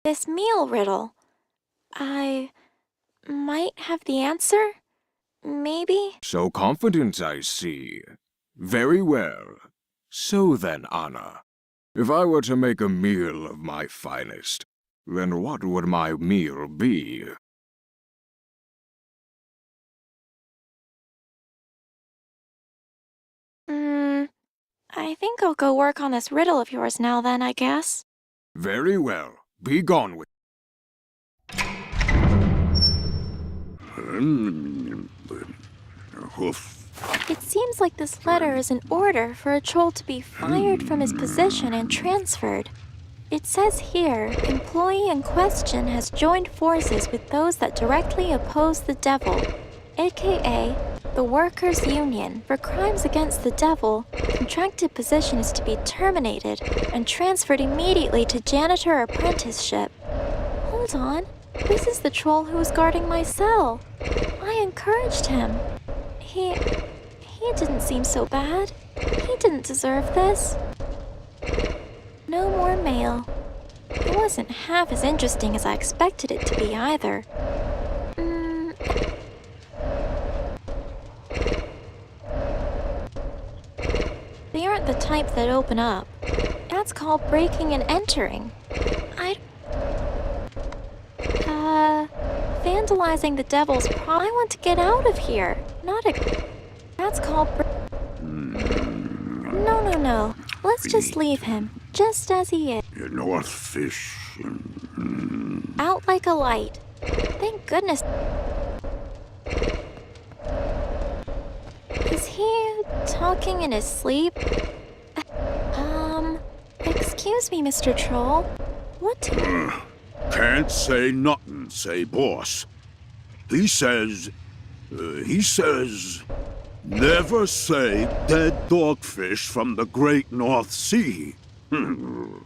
This meal riddle. I might have the answer? Maybe? So confident, I see. Very well. So then, Anna, if I were to make a meal of my finest, then what would my meal be? I think I'll go work on this riddle of yours now then, I guess. Very well. Be gone with. It seems like this letter is an order for a troll to be fired from his position and transferred. It says here, employee in question has joined forces with those that directly oppose the devil, aka the Workers' Union. For crimes against the devil, contracted position is to be terminated and transferred immediately to janitor apprenticeship. Hold on, this is the troll who was guarding my cell. I encouraged him. He didn't seem so bad. He didn't deserve this. No more mail. It wasn't half as interesting as I expected it to be either. They aren't the type that open up. That's called breaking and entering. Vandalizing the devil's I want to get out of here. That's called No. Let's just leave him, just as he is. North Fish. Out like a light. Thank goodness. Is he talking in his sleep? Excuse me, Mr. Troll. What? Can't say nothing, say boss. He says, never say dead dogfish from the Great North Sea. Oh,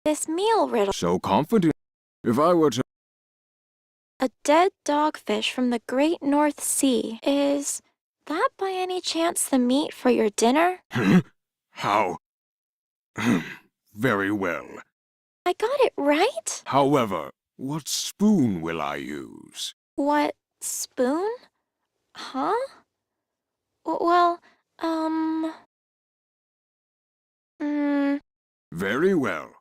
This meal riddle. So confident. If I were to. A dead dogfish from the Great North Sea. Is that by any chance the meat for your dinner? How? Very well. I got it right? However, what spoon will I use? What spoon? Huh? Well, Very well.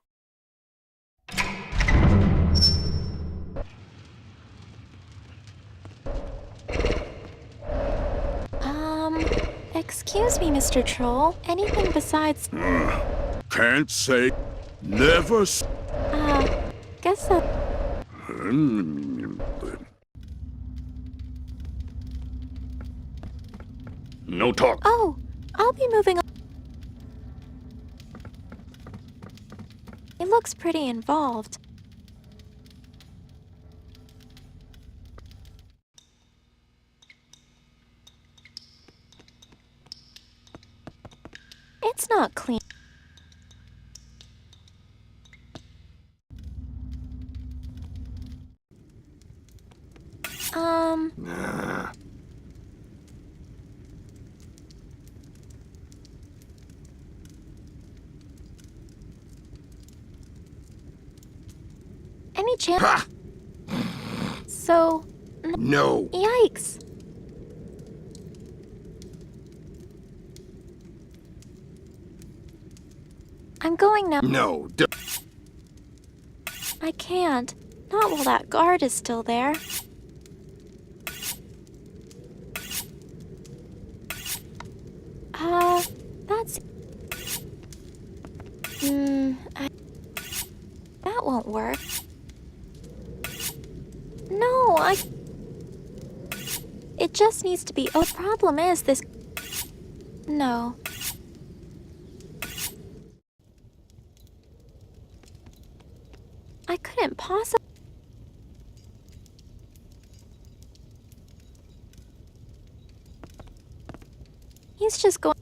Excuse me, Mr. Troll. Anything besides... Can't say never guess that... No talk. Oh, I'll be moving on. It looks pretty involved. It's not clean. Any chance? Ha! So... No. Yikes. I'm going now. No. I can't. Not while that guard is still there. That's... That won't work. No, It just needs to be... Oh, the problem is this... No. I couldn't possibly... He's just going...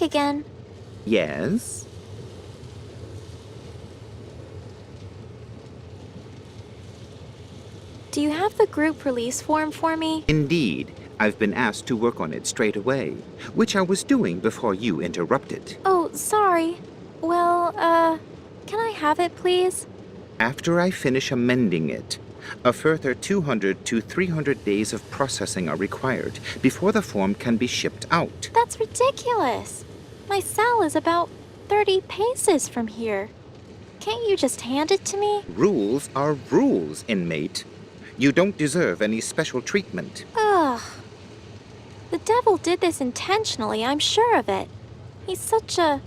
back again. Yes? Do you have the group release form for me? Indeed. I've been asked to work on it straight away, which I was doing before you interrupted. Oh, sorry. Well, can I have it, please? After I finish amending it, a further 200 to 300 days of processing are required before the form can be shipped out. That's ridiculous. My cell is about 30 paces from here. Can't you just hand it to me? Rules are rules, inmate. You don't deserve any special treatment. Ugh. The devil did this intentionally, I'm sure of it. He's such a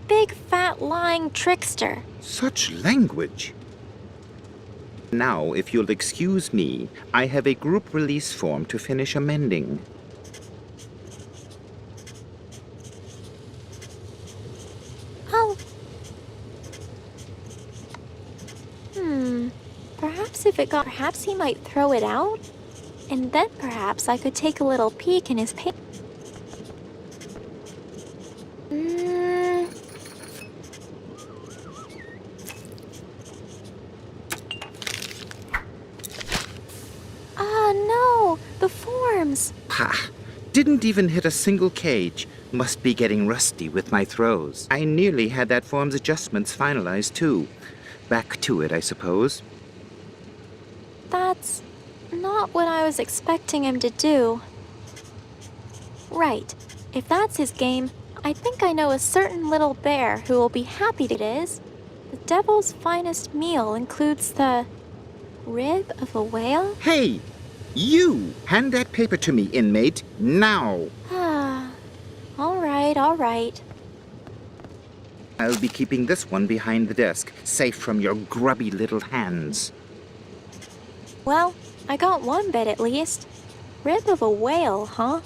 big fat lying trickster. Such language. Now, if you'll excuse me, I have a group release form to finish amending. Oh. Perhaps he might throw it out? And then perhaps I could take a little peek in his Ah, no! The forms! Ha! Didn't even hit a single cage. Must be getting rusty with my throws. I nearly had that form's adjustments finalized, too. Back to it, I suppose. That's not what I was expecting him to do. Right. If that's his game, I think I know a certain little bear who will be happy it is. The devil's finest meal includes the rib of a whale? Hey! You! Hand that paper to me, inmate. Now! Ah. All right. I'll be keeping this one behind the desk, safe from your grubby little hands. Well, I got one bit at least. Rib of a whale, huh?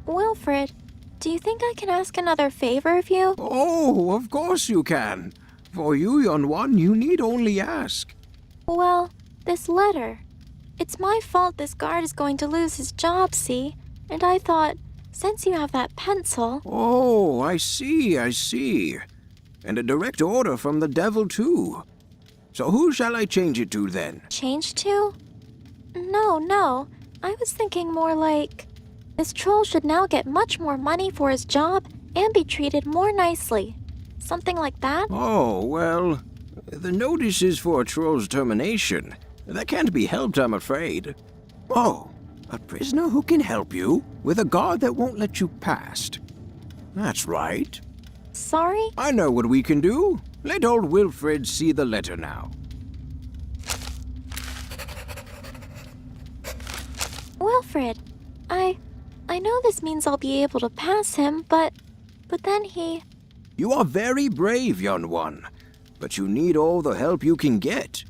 Wilfred, do you think I can ask another favor of you? Oh, of course you can. For you, Yon One, you need only ask. Well, this letter. It's my fault this guard is going to lose his job, see? And I thought, since you have that pencil... Oh, I see. And a direct order from the devil, too. So who shall I change it to, then? Change to? No. I was thinking more like... This troll should now get much more money for his job and be treated more nicely. Something like that? Oh, well, the notice is for a troll's termination. That can't be helped, I'm afraid. Oh, a prisoner who can help you with a guard that won't let you past. That's right. Sorry? I know what we can do. Let old Wilfred see the letter now. Wilfred, I know this means I'll be able to pass him, but then he... You are very brave, Yon One, but you need all the help you can get.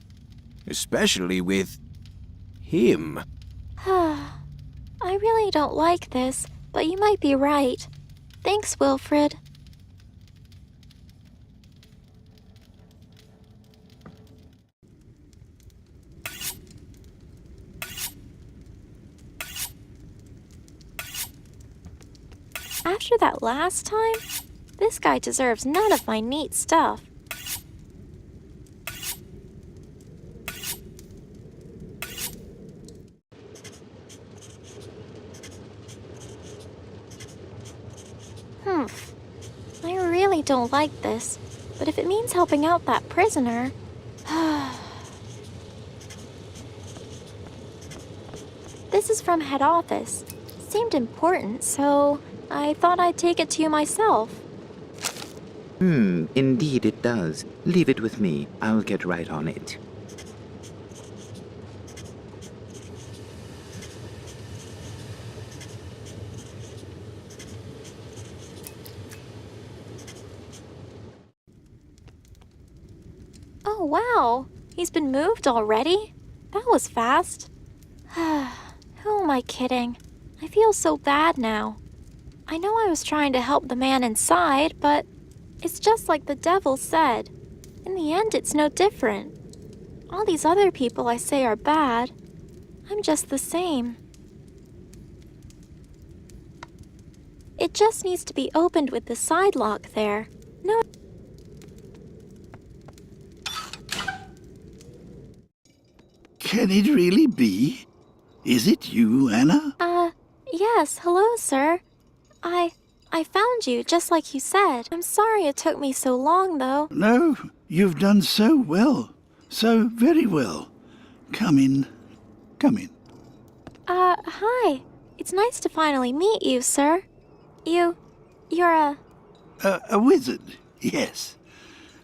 Especially with... him. I really don't like this, but you might be right. Thanks, Wilfred. After that last time, this guy deserves none of my neat stuff. I really don't like this, but if it means helping out that prisoner... This is from head office. Seemed important, so I thought I'd take it to you myself. Indeed it does. Leave it with me. I'll get right on it. Oh, wow. He's been moved already? That was fast. Who am I kidding? I feel so bad now. I know I was trying to help the man inside, but it's just like the devil said. In the end, it's no different. All these other people I say are bad. I'm just the same. It just needs to be opened with the side lock there. No. Can it really be? Is it you, Anna? Yes, hello, sir. I found you, just like you said. I'm sorry it took me so long, though. No, you've done so well. So very well. Come in. Come in. Hi. It's nice to finally meet you, sir. You're a... A wizard, yes.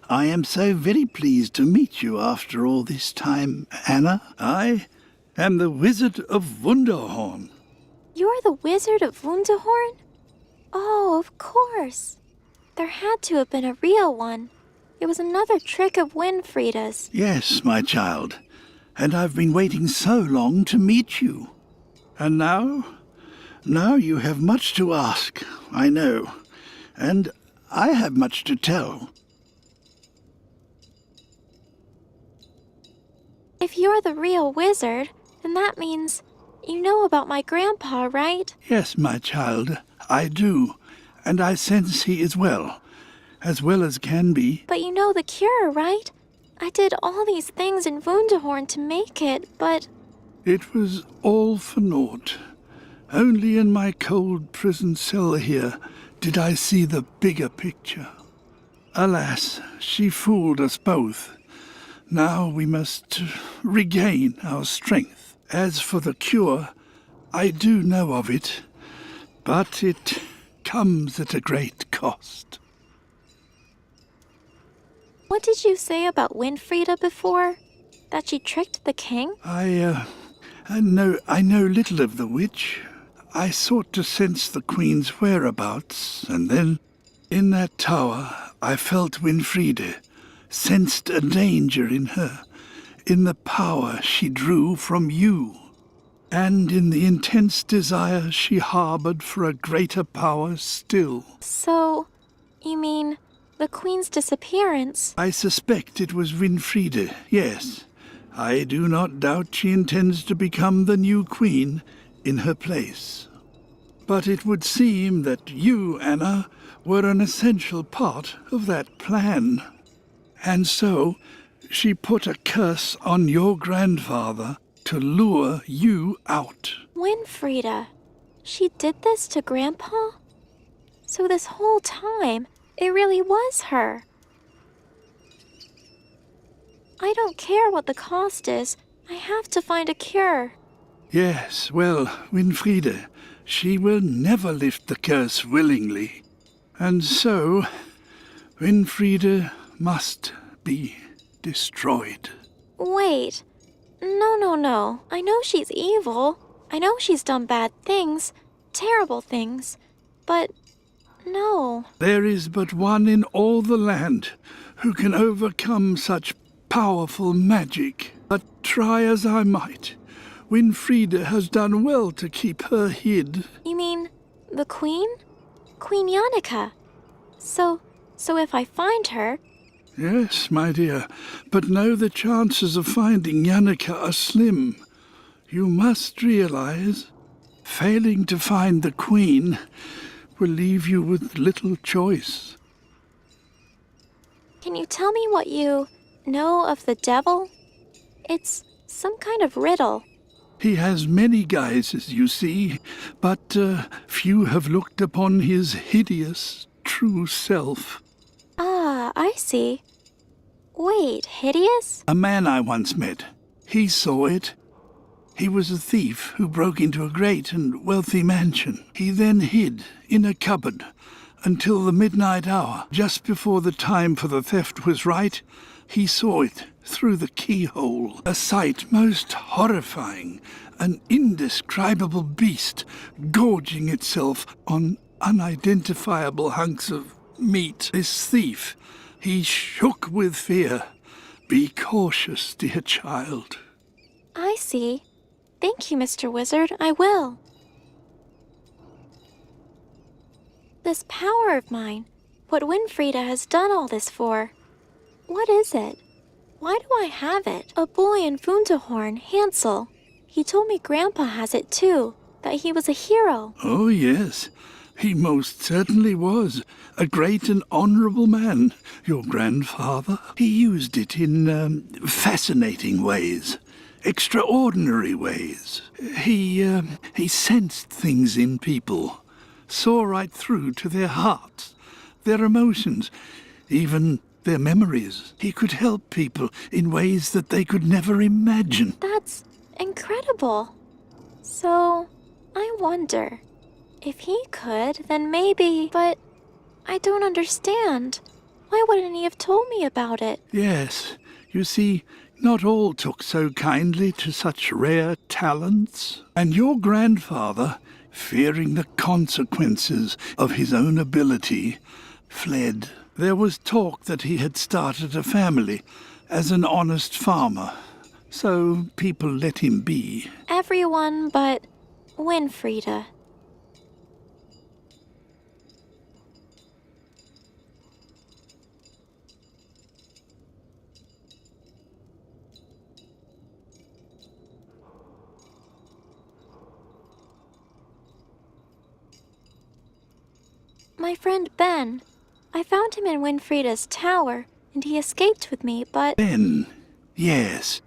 I am so very pleased to meet you after all this time, Anna. I am the Wizard of Wunderhorn. You're the Wizard of Wunderhorn? Oh, of course. There had to have been a real one. It was another trick of Winfrieda's. Yes, my child. And I've been waiting so long to meet you. And now you have much to ask, I know. And I have much to tell. If you're the real wizard, then that means you know about my grandpa, right? Yes, my child, I do. And I sense he is well as can be. But you know the cure, right? I did all these things in Wunderhorn to make it, but... It was all for naught. Only in my cold prison cell here did I see the bigger picture. Alas, she fooled us both. Now we must regain our strength. As for the cure, I do know of it, but it comes at a great cost. What did you say about Winfrieda before? That she tricked the king? I know little of the witch. I sought to sense the queen's whereabouts, and then, in that tower, I felt Winfrieda, sensed a danger in her, in the power she drew from you, and in the intense desire she harbored for a greater power still. So, you mean the queen's disappearance? I suspect it was Winfrieda, yes. I do not doubt she intends to become the new queen in her place. But it would seem that you, Anna, were an essential part of that plan. And so she put a curse on your grandfather to lure you out. Winfrieda. She did this to Grandpa? So this whole time, it really was her. I don't care what the cost is. I have to find a cure. Yes, well, Winfrieda, she will never lift the curse willingly. And so, Winfrieda must be destroyed. Wait. No. I know she's evil. I know she's done bad things, terrible things. But no. There is but one in all the land who can overcome such powerful magic. But try as I might, Winfrieda has done well to keep her hid. You mean the queen? Queen Yannicka. So if I find her... Yes, my dear, but know the chances of finding Yannicka are slim. You must realize, failing to find the queen will leave you with little choice. Can you tell me what you know of the devil? It's some kind of riddle. He has many guises, you see, but few have looked upon his hideous, true self. Ah, I see. Wait, hideous? A man I once met. He saw it. He was a thief who broke into a great and wealthy mansion. He then hid in a cupboard until the midnight hour. Just before the time for the theft was right, he saw it through the keyhole. A sight most horrifying, an indescribable beast gorging itself on unidentifiable hunks of meat. This thief, he shook with fear, Be cautious, dear child. I see. Thank you, Mr. Wizard. I will. This power of mine, what Winfrieda has done all this for. What is it? Why do I have it? A boy in Funderhorn, Hansel. He told me Grandpa has it too, that he was a hero. Oh, yes. He most certainly was. A great and honorable man, your grandfather. He used it in fascinating ways. Extraordinary ways. He sensed things in people. Saw right through to their hearts, their emotions, even their memories. He could help people in ways that they could never imagine. That's incredible. So, I wonder, if he could, then maybe, but I don't understand. Why wouldn't he have told me about it? Yes, you see, not all took so kindly to such rare talents. And your grandfather, fearing the consequences of his own ability, fled. There was talk that he had started a family as an honest farmer, so people let him be. Everyone but Winfrieda. My friend Ben. I found him in Winfrieda's tower, and he escaped with me, but... Ben. Yes,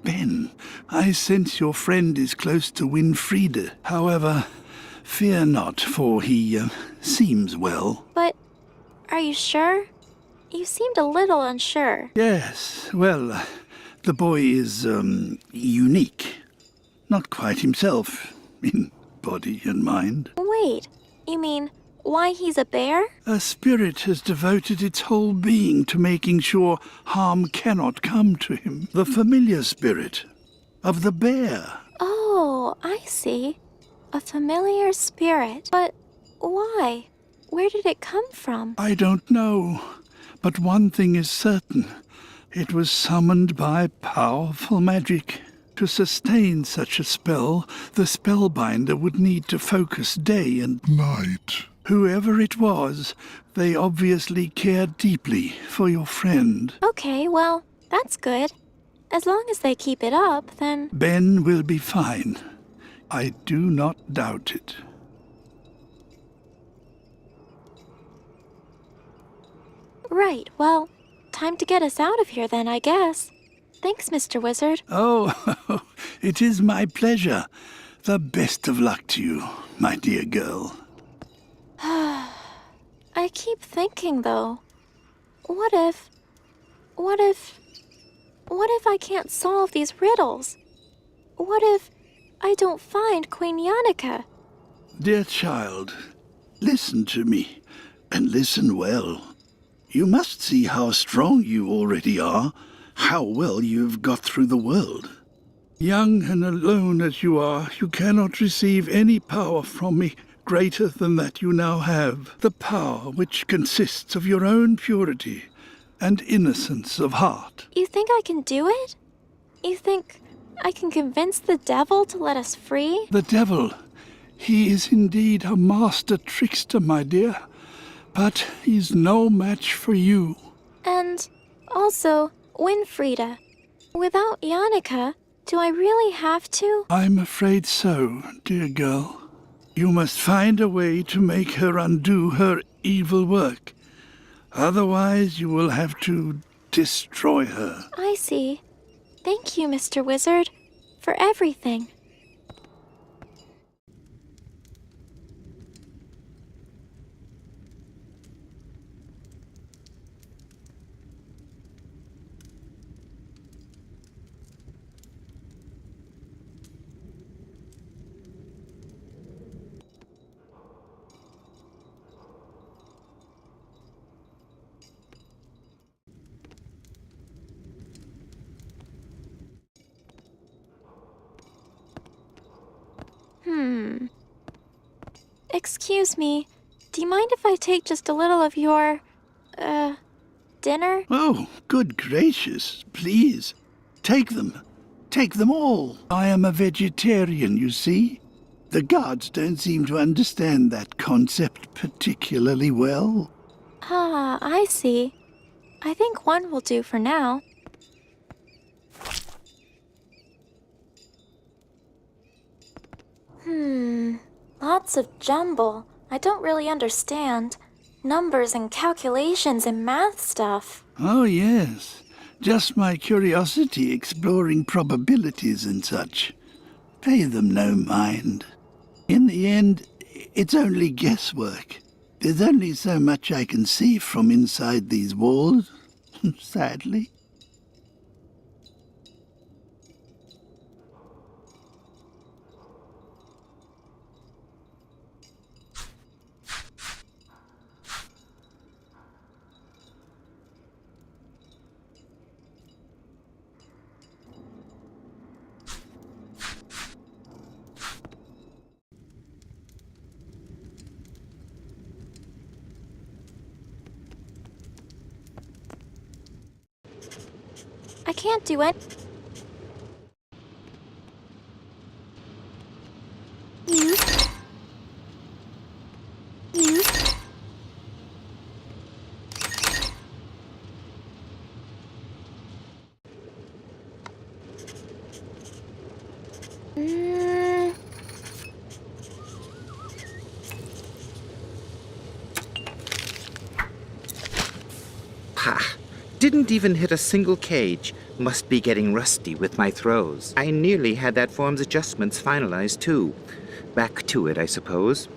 Ben. I sense your friend is close to Winfrieda. However, fear not, for he seems well. But, are you sure? You seemed a little unsure. Yes, well, the boy is, unique. Not quite himself, in body and mind. Wait, you mean why he's a bear? A spirit has devoted its whole being to making sure harm cannot come to him. The familiar spirit of the bear. Oh, I see. A familiar spirit. But why? Where did it come from? I don't know, but one thing is certain. It was summoned by powerful magic. To sustain such a spell, the spellbinder would need to focus day and night. Whoever it was, they obviously cared deeply for your friend. Okay, well, that's good. As long as they keep it up, then... Ben will be fine. I do not doubt it. Right, well, time to get us out of here then, I guess. Thanks, Mr. Wizard. Oh, it is my pleasure. The best of luck to you, my dear girl. I keep thinking, though, what if I can't solve these riddles? What if I don't find Queen Yannicka? Dear child, listen to me, and listen well. You must see how strong you already are, how well you've got through the world. Young and alone as you are, you cannot receive any power from me greater than that you now have. The power which consists of your own purity and innocence of heart. You think I can do it? You think I can convince the devil to let us free? The devil, he is indeed a master trickster, my dear, but he's no match for you. And also, Winfrieda. Without Yannicka, do I really have to? I'm afraid so, dear girl. You must find a way to make her undo her evil work. Otherwise, you will have to destroy her. I see. Thank you, Mr. Wizard, for everything. Excuse me, do you mind if I take just a little of your, dinner? Oh, good gracious, please. Take them. Take them all. I am a vegetarian, you see. The guards don't seem to understand that concept particularly well. Ah, I see. I think one will do for now. Lots of jumble. I don't really understand. Numbers and calculations and math stuff. Oh, yes. Just my curiosity exploring probabilities and such. Pay them no mind. In the end, it's only guesswork. There's only so much I can see from inside these walls, sadly. I can't do it. Pah! Didn't even hit a single cage. Must be getting rusty with my throws. I nearly had that form's adjustments finalized, too. Back to it, I suppose.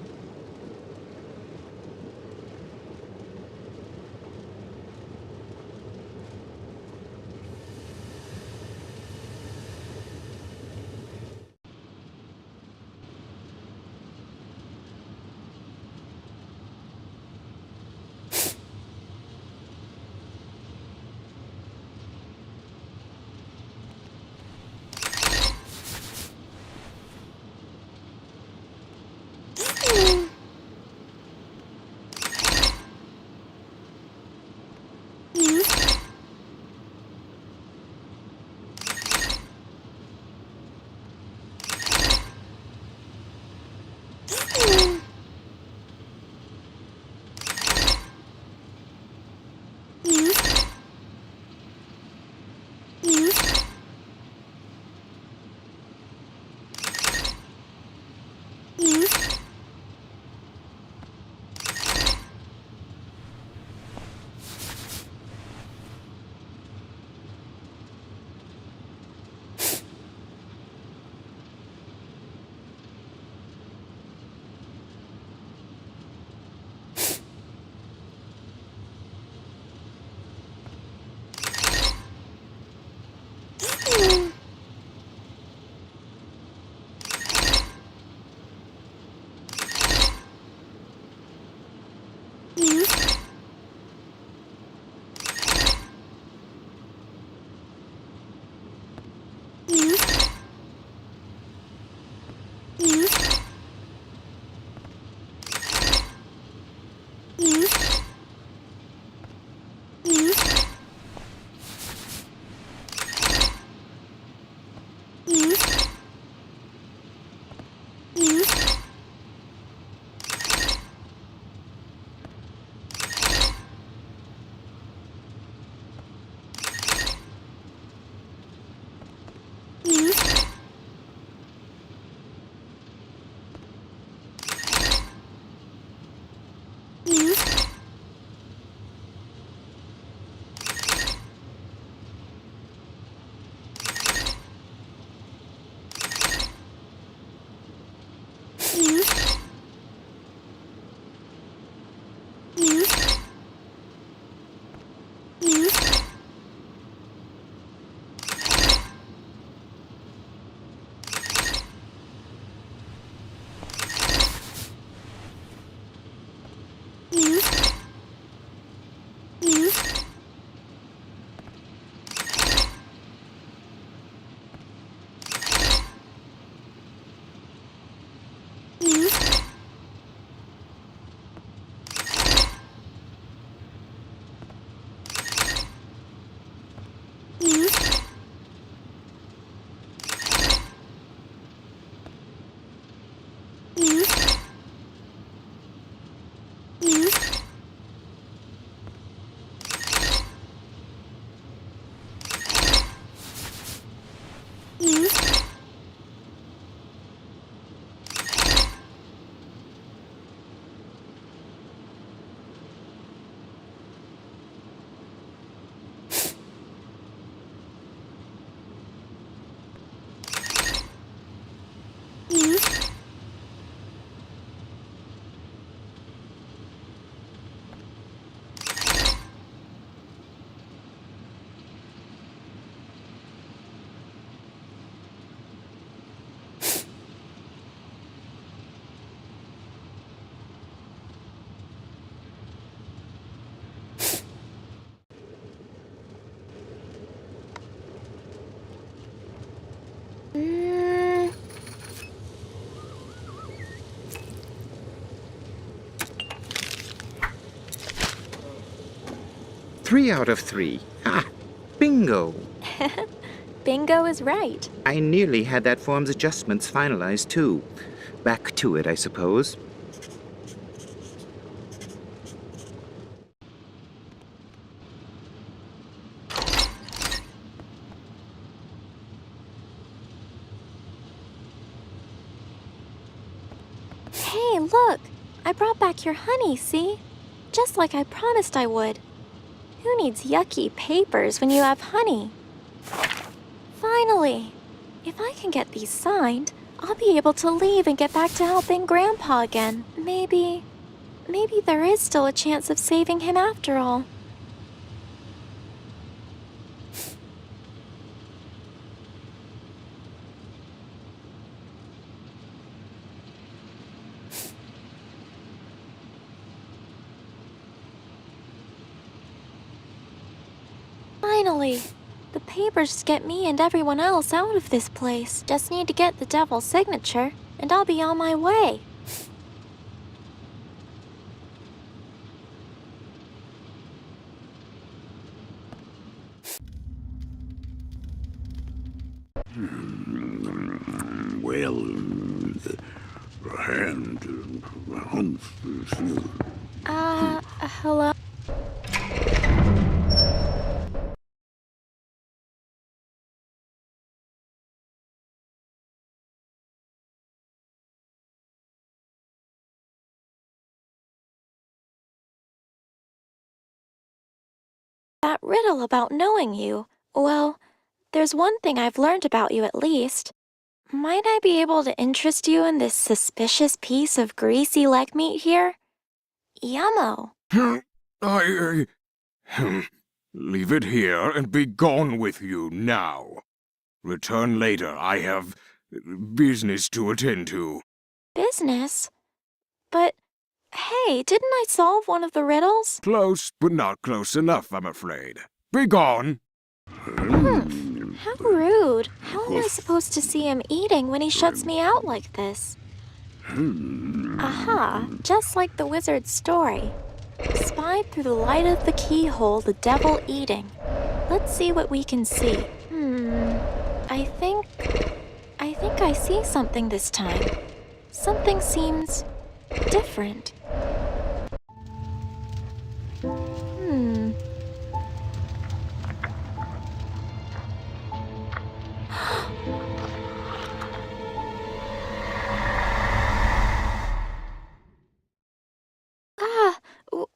Mm, 3 out of 3. Ha! Bingo! bingo is right. I nearly had that form's adjustments finalized, too. Back to it, I suppose. Hey, look! I brought back your honey, see? Just like I promised I would. Who needs yucky papers when you have honey? Finally! If I can get these signed, I'll be able to leave and get back to helping Grandpa again. Maybe there is still a chance of saving him after all. Finally! The papers get me and everyone else out of this place. Just need to get the devil's signature, and I'll be on my way. Well, and Hello? That riddle about knowing you. Well, there's one thing I've learned about you at least. Might I be able to interest you in this suspicious piece of greasy leg meat here? Yummo. Leave it here and be gone with you now. Return later. I have business to attend to. Business? But, hey, didn't I solve one of the riddles? Close, but not close enough, I'm afraid. Be gone! How rude. How am I supposed to see him eating when he shuts me out like this? Aha, just like the wizard's story. Spied through the light of the keyhole the devil eating. Let's see what we can see. I think I see something this time. Something seems different.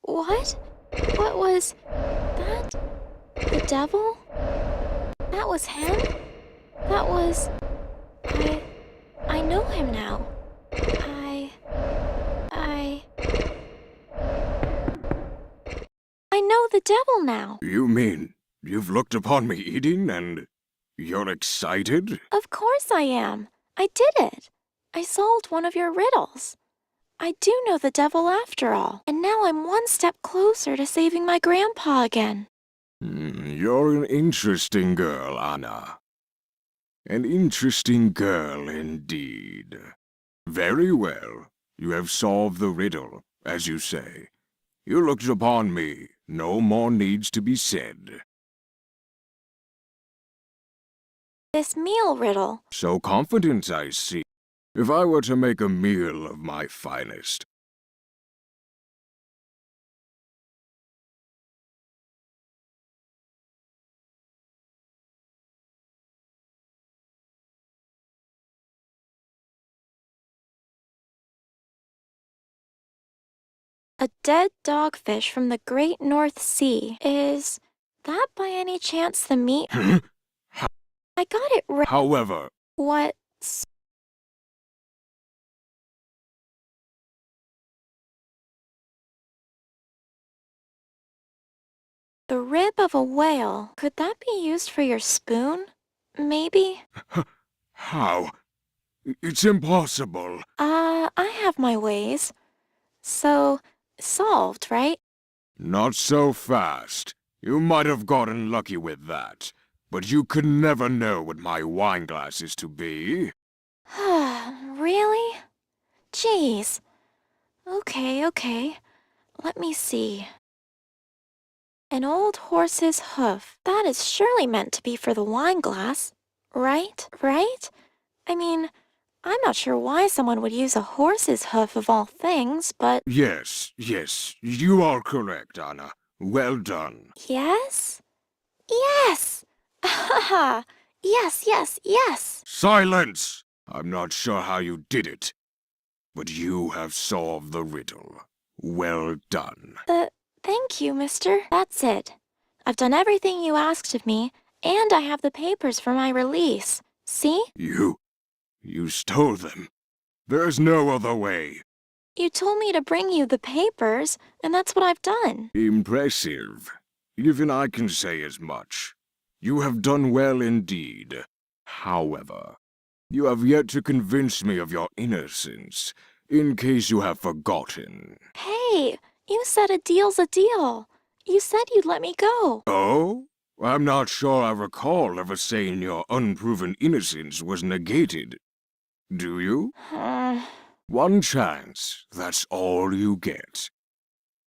What? What was that? The devil? That was him? That was... I know him now. I know the devil now. You mean you've looked upon me eating and you're excited? Of course I am. I did it. I solved one of your riddles. I do know the devil after all, and now I'm one step closer to saving my grandpa again. You're an interesting girl, Anna. An interesting girl indeed. Very well. You have solved the riddle, as you say. You looked upon me. No more needs to be said. This meal riddle. So confident, I see. If I were to make a meal of my finest, A dead dogfish from the Great North Sea. Is that by any chance the meat? I got it right. However, What? The rib of a whale. Could that be used for your spoon? Maybe? how? It's impossible. I have my ways. So, solved, right? Not so fast. You might have gotten lucky with that, but you could never know what my wine glass is to be. Really? Jeez. Okay. Let me see. An old horse's hoof. That is surely meant to be for the wine glass. Right? I mean, I'm not sure why someone would use a horse's hoof of all things, but... Yes, you are correct, Anna. Well done. Yes? Yes! Haha! Yes! Silence! I'm not sure how you did it, but you have solved the riddle. Well done. Thank you, mister. That's it. I've done everything you asked of me, and I have the papers for my release. See? You stole them. There's no other way. You told me to bring you the papers, and that's what I've done. Impressive. Even I can say as much. You have done well indeed. However, you have yet to convince me of your innocence, in case you have forgotten. Hey, you said a deal's a deal. You said you'd let me go. Oh? I'm not sure I recall ever saying your unproven innocence was negated. Do you? One chance, that's all you get.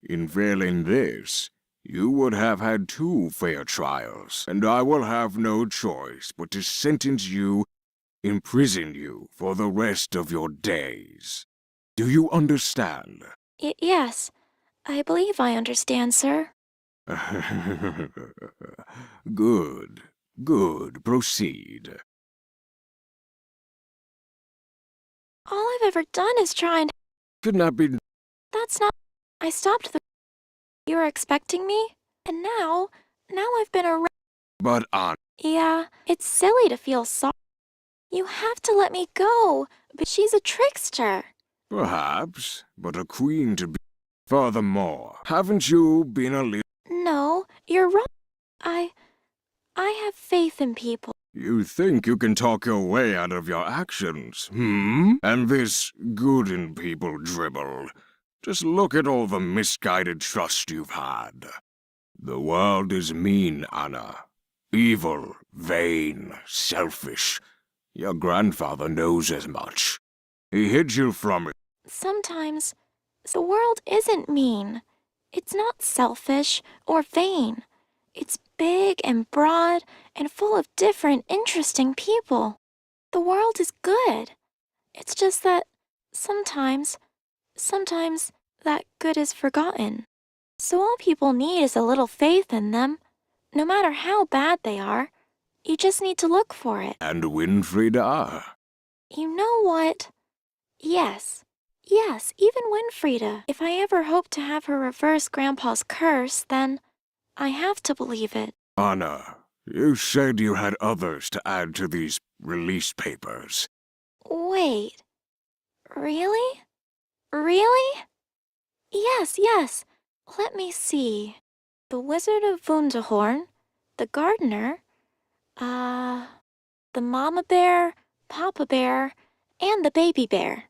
In failing this, you would have had 2 fair trials, and I will have no choice but to imprison you for the rest of your days. Do you understand? Yes, I believe I understand, sir. Good, proceed. All I've ever done is try and... Kidnapping. That's not... I stopped the... You were expecting me? And now I've been arrested. But Anna... Yeah, it's silly to feel sorry. You have to let me go, but she's a trickster. Perhaps, but a queen to be... Furthermore, haven't you been a little... No, you're wrong. I have faith in people. You think you can talk your way out of your actions, And this good in people dribble. Just look at all the misguided trust you've had. The world is mean, Anna. Evil, vain, selfish. Your grandfather knows as much. He hid you from it. Sometimes the world isn't mean. It's not selfish or vain. It's big and broad and full of different, interesting people. The world is good. It's just that sometimes that good is forgotten. So all people need is a little faith in them. No matter how bad they are, you just need to look for it. And Winfrieda? You know what? Yes, even Winfrieda. If I ever hope to have her reverse Grandpa's curse, then I have to believe it. Anna, you said you had others to add to these release papers. Wait, really? Yes. Let me see. The Wizard of Wunderhorn, the Gardener, the Mama Bear, Papa Bear, and the Baby Bear.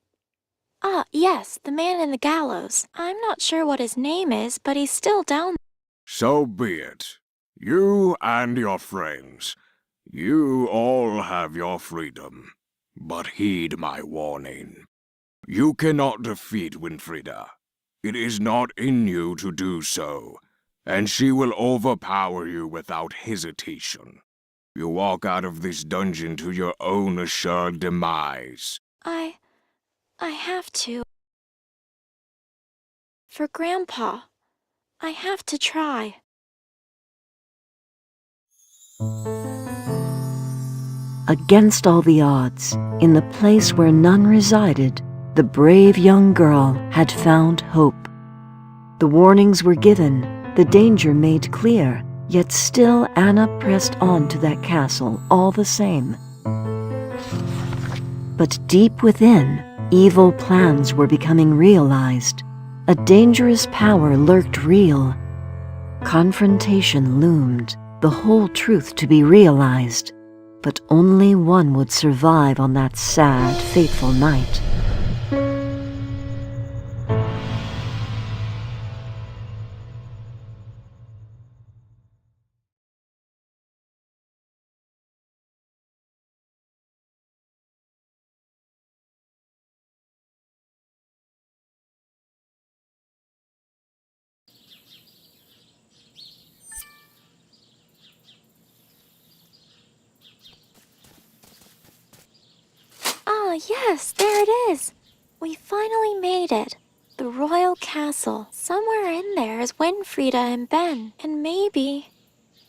Ah, yes, the man in the gallows. I'm not sure what his name is, but he's still down there. So be it. You and your friends. You all have your freedom. But heed my warning. You cannot defeat Winfrieda. It is not in you to do so, and she will overpower you without hesitation. You walk out of this dungeon to your own assured demise. I have to. For Grandpa, I have to try. Against all the odds, in the place where none resided, the brave young girl had found hope. The warnings were given, the danger made clear, yet still Anna pressed on to that castle all the same. But deep within, evil plans were becoming realized. A dangerous power lurked real. Confrontation loomed, the whole truth to be realized. But only one would survive on that sad, fateful night. Ah, yes, there it is. We finally made it. The royal castle. Somewhere in there is Winfrieda and Ben. And maybe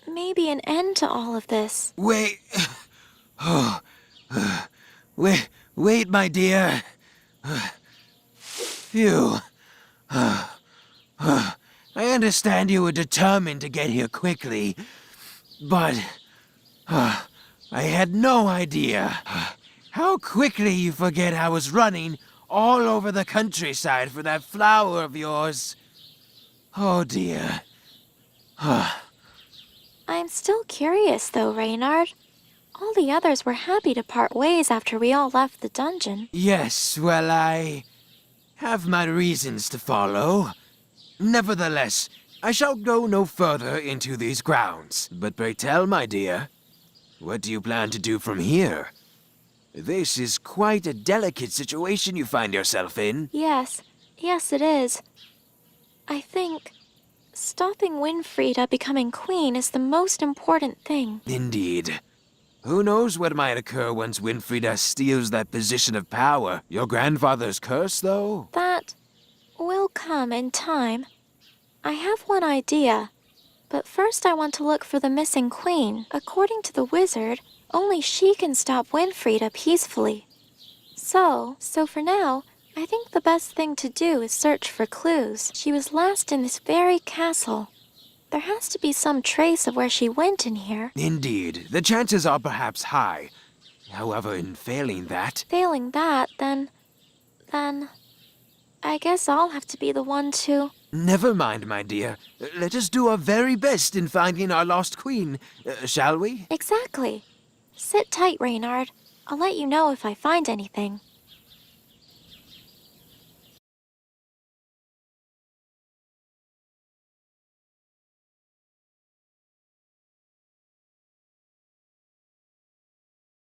an end to all of this. Wait. Oh. Wait, my dear. Phew. I understand you were determined to get here quickly, but I had no idea how quickly you forget I was running all over the countryside for that flower of yours. Oh dear. I'm still curious, though, Reynard. All the others were happy to part ways after we all left the dungeon. Yes, well, I have my reasons to follow. Nevertheless, I shall go no further into these grounds. But pray tell, my dear, what do you plan to do from here? This is quite a delicate situation you find yourself in. Yes, it is. I think stopping Winfrieda becoming queen is the most important thing. Indeed. Who knows what might occur once Winfrieda steals that position of power? Your grandfather's curse, though? That will come in time. I have one idea, but first I want to look for the missing queen. According to the wizard, only she can stop Winfrieda peacefully. So for now, I think the best thing to do is search for clues. She was last in this very castle. There has to be some trace of where she went in here. Indeed. The chances are perhaps high. However, in failing that... Failing that, then I guess I'll have to be the one to... Never mind, my dear. Let us do our very best in finding our lost queen, shall we? Exactly. Sit tight, Reynard. I'll let you know if I find anything.